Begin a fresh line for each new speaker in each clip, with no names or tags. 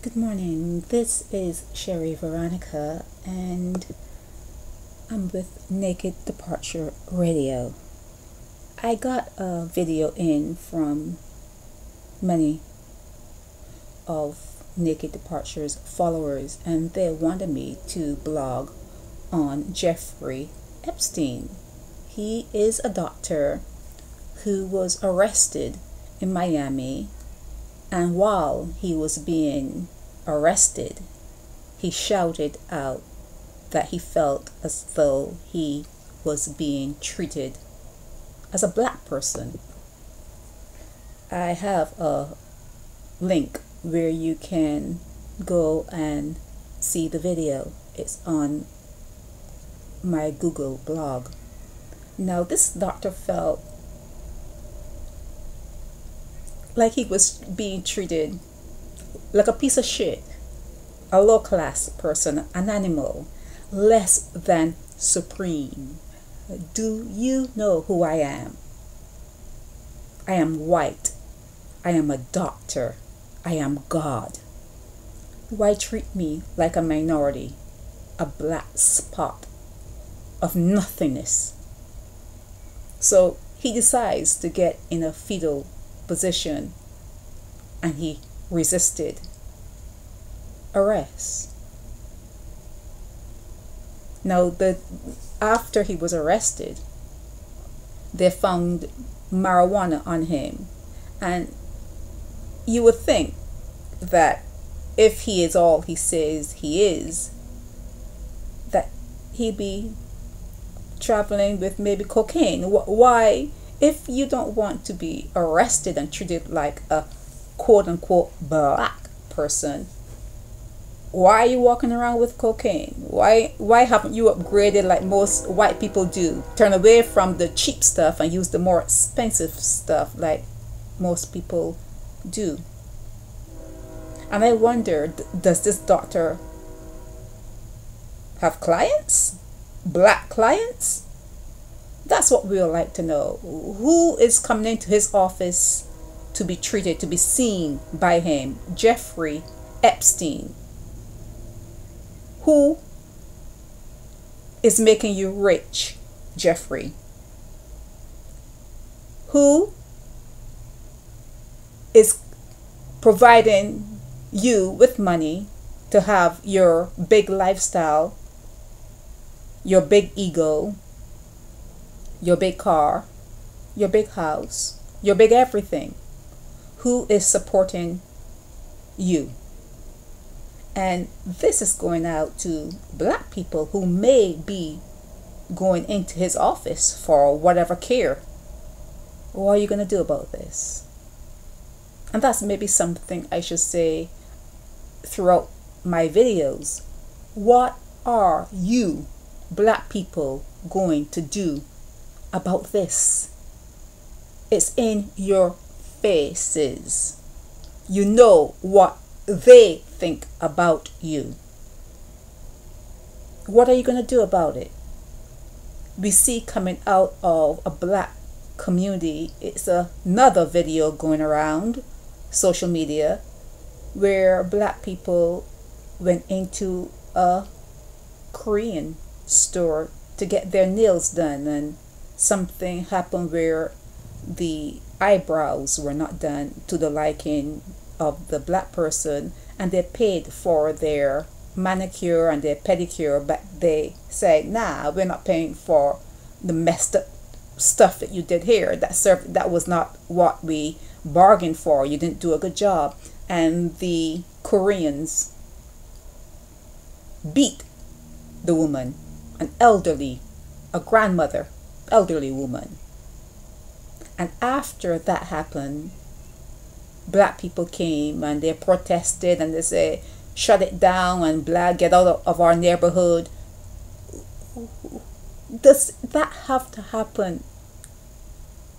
Good morning. This is Sherry Veronica, and I'm with Naked Departure Radio. I got a video in from many of Naked Departure's followers, and they wanted me to blog on Jeffrey Epstein. He is a doctor who was arrested in Miami, and while he was being arrested, he shouted out that he felt as though he was being treated as a black person. I have a link where you can go and see the video. It's on my Google blog. Now, this doctor felt like he was being treated like a piece of shit, a low class person, an animal, less than supreme. Do you know who I am? I am white. I am a doctor. I am God. Why treat me like a minority, a black spot of nothingness? So he decides to get in a fetal position, and he resisted arrest. Now, after he was arrested, they found marijuana on him, and you would think that if he is all he says he is, that he'd be traveling with maybe cocaine. Why, if you don't want to be arrested and treated like a quote-unquote black person, why are you walking around with cocaine? Why haven't you upgraded like most white people do? Turn away from the cheap stuff and use the more expensive stuff like most people do. And I wonder, does this doctor have clients? Black clients? That's what we would like to know. Who is coming into his office to be treated, to be seen by him? Jeffrey Epstein. Who is making you rich, Jeffrey? Who is providing you with money to have your big lifestyle, your big ego, your big car, your big house, your big everything? Who is supporting you? And this is going out to black people who may be going into his office for whatever care. What are you going to do about this? And that's maybe something I should say throughout my videos. What are you, black people, going to do about this? It's in your faces. You know what they think about you. What are you going to do about it? We see coming out of a black community, it's another video going around social media where black people went into a Korean store to get their nails done, and something happened where the eyebrows were not done to the liking of the black person, and they paid for their manicure and their pedicure, but they said, nah, we're not paying for the messed up stuff that you did here. That was not what we bargained for. You didn't do a good job. And the Koreans beat the woman, a grandmother, elderly woman. And after that happened, black people came and they protested and they say, shut it down and blah, get out of our neighborhood. Does that have to happen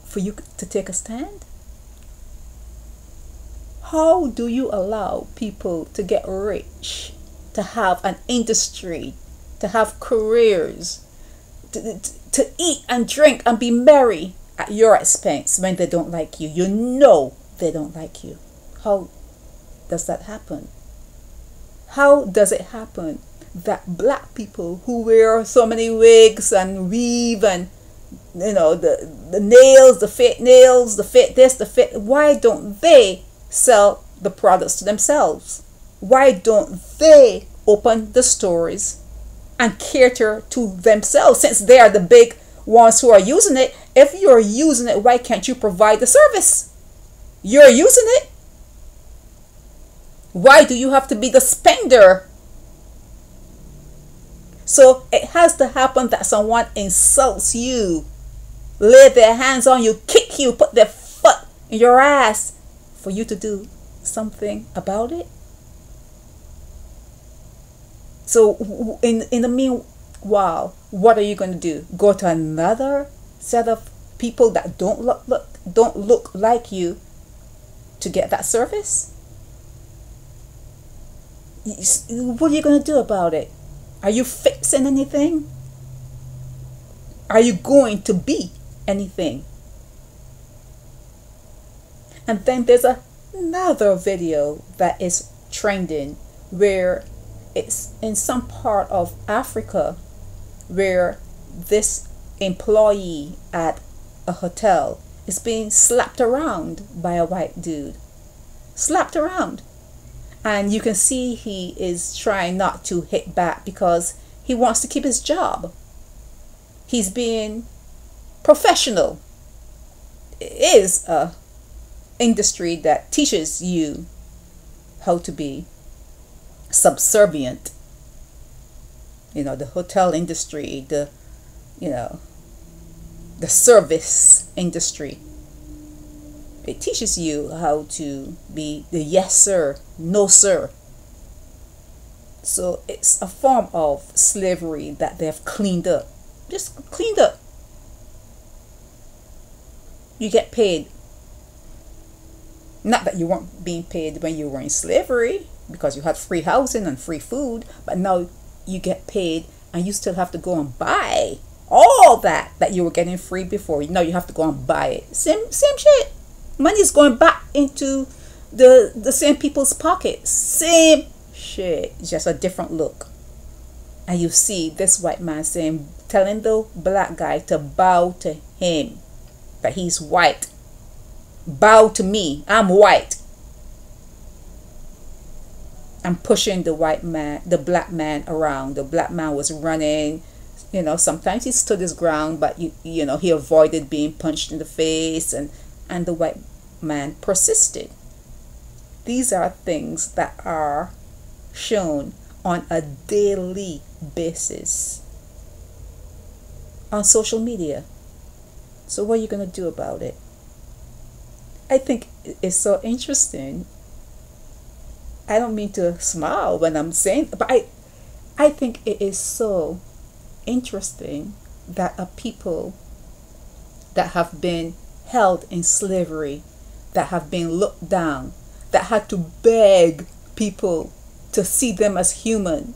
for you to take a stand? How do you allow people to get rich, to have an industry, to have careers, to eat and drink and be merry at your expense when they don't like you? You know they don't like you. How does that happen? How does it happen that black people who wear so many wigs and weave and the nails, the fake nails, the fake this, the fake, why don't they sell the products to themselves? Why don't they open the stores and cater to themselves, since they are the big ones who are using it? If you're using it, why can't you provide the service? You're using it. Why do you have to be the spender? So it has to happen that someone insults you, lay their hands on you, kick you, put their foot in your ass for you to do something about it. So in the meanwhile, what are you going to do? Go to another set of people that don't look like you to get that service? What are you going to do about it? Are you fixing anything? Are you going to be anything? And then there's another video that is trending where it's in some part of Africa where this employee at a hotel is being slapped around by a white dude. Slapped around. And you can see he is trying not to hit back because he wants to keep his job. He's being professional. It is a industry that teaches you how to be subservient. The hotel industry, the service industry. It teaches you how to be the yes sir, no sir. So it's a form of slavery that they've cleaned up. Just cleaned up. You get paid. Not that you weren't being paid when you were in slavery, because you had free housing and free food, but now you get paid and you still have to go and buy all that you were getting free before. Now you have to go and buy it. Same shit. Money's going back into the same people's pockets. Same shit. Just a different look. And you see this white man telling the black guy to bow to him. That he's white. Bow to me. I'm white. And pushing the black man around. The black man was running. Sometimes he stood his ground, but he avoided being punched in the face, and the white man persisted. These are things that are shown on a daily basis on social media. So what are you going to do about it? I think it's so interesting. I don't mean to smile when I'm saying, but I think it is so interesting that a people that have been held in slavery, that have been looked down, that had to beg people to see them as human.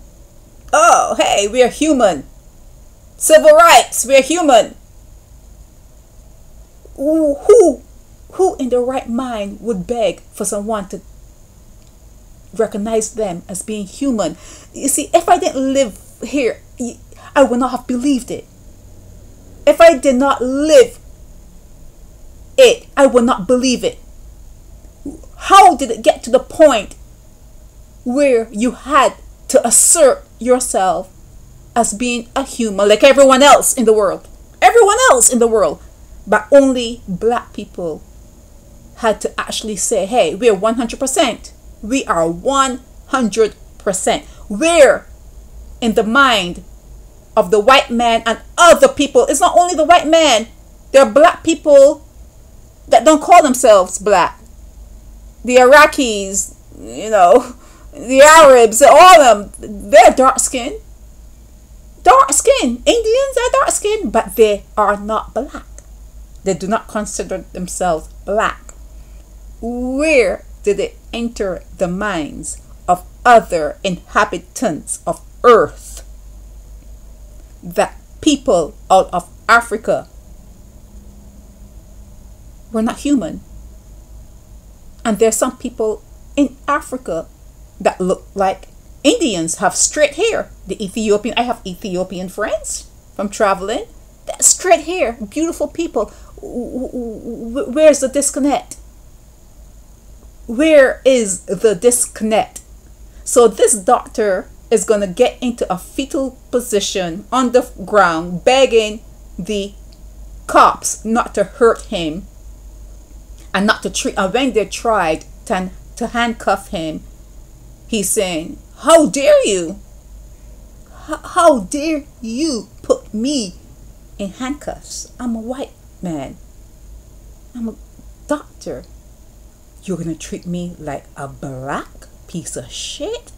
Oh, hey, we're human. Civil rights, we're human. Who in their right mind would beg for someone to recognize them as being human? You see, if I didn't live here, I would not have believed it. If I did not live it, I would not believe it. How did it get to the point where you had to assert yourself as being a human like everyone else in the world? Everyone else in the world. But only black people had to actually say, hey, we're 100%. We are 100%. Where in the mind of the white man and other people, it's not only the white man, there are black people that don't call themselves black. The Iraqis, the Arabs, all of them, they're dark skinned. Dark skin. Indians are dark skinned, but they are not black. They do not consider themselves black. Where did it enter the minds of other inhabitants of Earth that people out of Africa were not human? And there's some people in Africa that look like Indians have straight hair. I have Ethiopian friends from traveling. That straight hair, beautiful people. Where's the disconnect? Where is the disconnect? So this doctor is going to get into a fetal position on the ground, begging the cops not to hurt him and not to treat. And when they tried to handcuff him, he's saying, "How dare you? How dare you put me in handcuffs? I'm a white man. I'm a doctor. You're gonna treat me like a black piece of shit?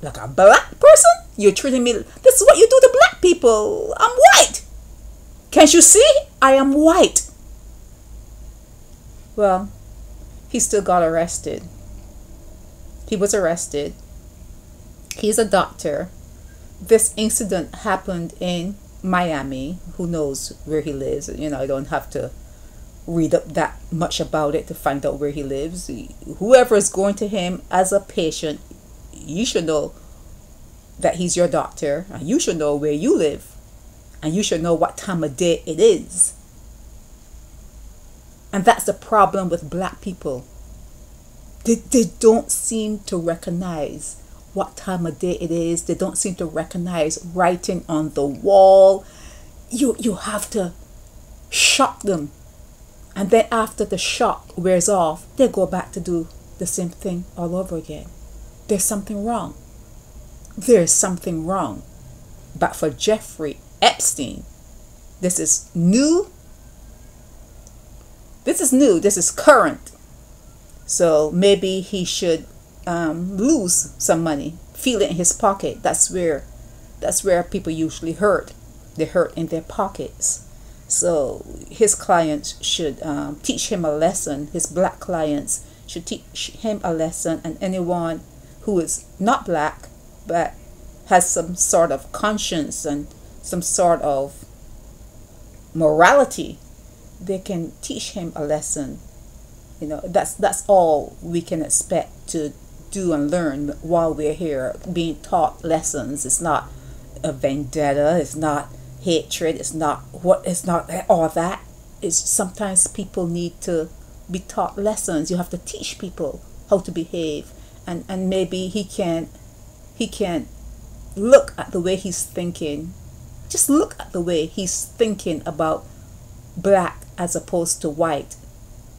Like a black person? You're treating me. This is what you do to black people. I'm white. Can't you see? I am white." Well, he still got arrested. He was arrested. He's a doctor. This incident happened in Miami. Who knows where he lives? I don't have to read up that much about it to find out where he lives. Whoever is going to him as a patient, you should know that he's your doctor, and you should know where you live, and you should know what time of day it is. And that's the problem with black people. They don't seem to recognize what time of day it is. They don't seem to recognize writing on the wall. You have to shock them. And then after the shock wears off, they go back to do the same thing all over again. There's something wrong. There's something wrong. But for Jeffrey Epstein, this is new. This is new. This is current. So maybe he should lose some money, feel it in his pocket. That's where people usually hurt. They hurt in their pockets. So his clients should teach him a lesson. His black clients should teach him a lesson, and anyone who is not black but has some sort of conscience and some sort of morality, they can teach him a lesson. That's all we can expect to do and learn while we're here being taught lessons. It's not a vendetta. It's not hatred. It's not all that. It's sometimes people need to be taught lessons. You have to teach people how to behave, and maybe he can look at the way he's thinking. Just look at the way he's thinking about black as opposed to white,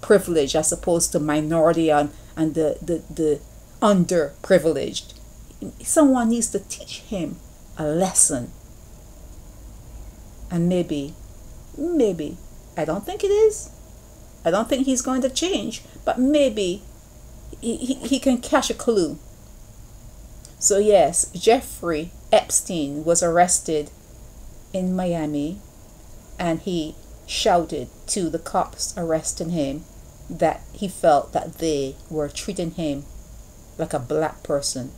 privilege as opposed to minority and the underprivileged. Someone needs to teach him a lesson. And maybe, I don't think it is. I don't think he's going to change, but maybe he can catch a clue. So yes, Jeffrey Epstein was arrested in Miami, and he shouted to the cops arresting him that he felt that they were treating him like a black person.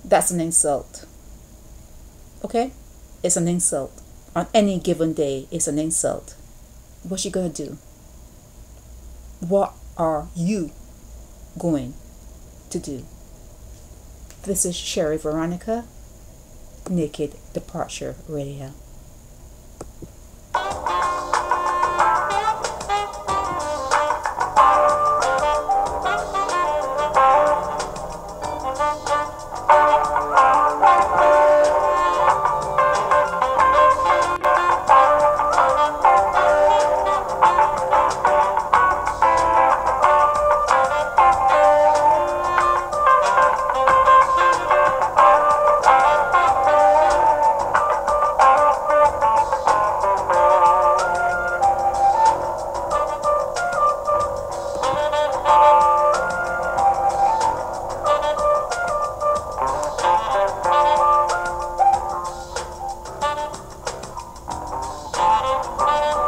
That's an insult. Okay? It's an insult. On any given day, it's an insult. What you gonna do? What are you going to do? This is Sherry Veronica, Naked Departure Radio.